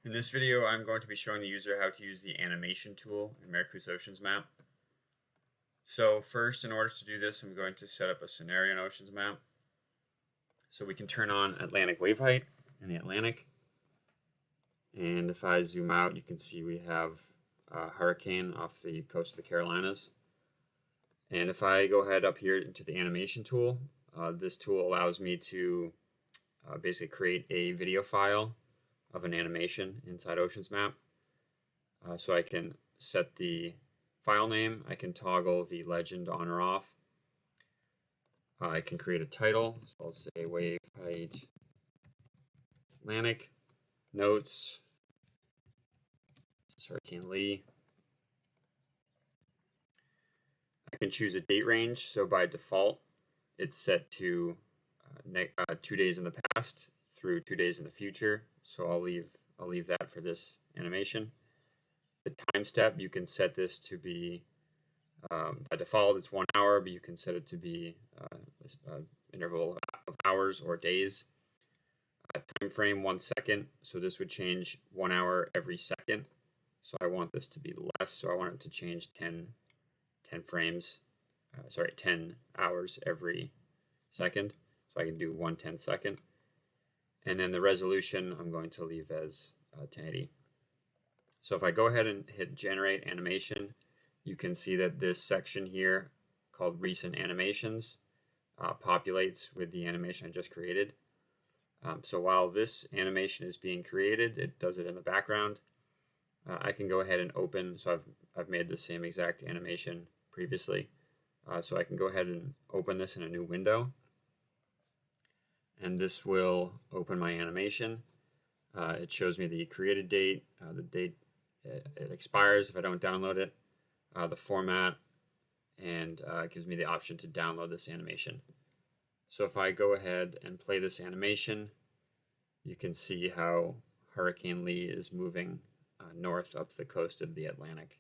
In this video, I'm going to be showing the user how to use the animation tool in MARACOOS OceansMap. So first, in order to do this, I'm going to set up a scenario in OceansMap. So we can turn on Atlantic wave height in the Atlantic. And if I zoom out, you can see we have a hurricane off the coast of the Carolinas. And if I go ahead up here into the animation tool, this tool allows me to basically create a video file of an animation inside OceansMap. So I can set the file name, I can toggle the legend on or off. I can create a title, so I'll say wave height Atlantic, notes, Hurricane Lee. I can choose a date range, so by default it's set to 2 days in the past through 2 days in the future, so I'll leave that for this animation. The time step, you can set this to be by default it's 1 hour, but you can set it to be an interval of hours or days. Time frame 1 second, so this would change 1 hour every second. So I want this to be less, so I want it to change 10 hours every second. So I can do 1/10 second. And then the resolution I'm going to leave as 1080. So if I go ahead and hit generate animation, you can see that this section here called recent animations populates with the animation I just created. So while this animation is being created, it does it in the background. I can go ahead and open, so I've made the same exact animation previously. So I can go ahead and open this in a new window. And this will open my animation. It shows me the created date, the date it expires if I don't download it, the format, and it gives me the option to download this animation. So if I go ahead and play this animation, you can see how Hurricane Lee is moving north up the coast of the Atlantic.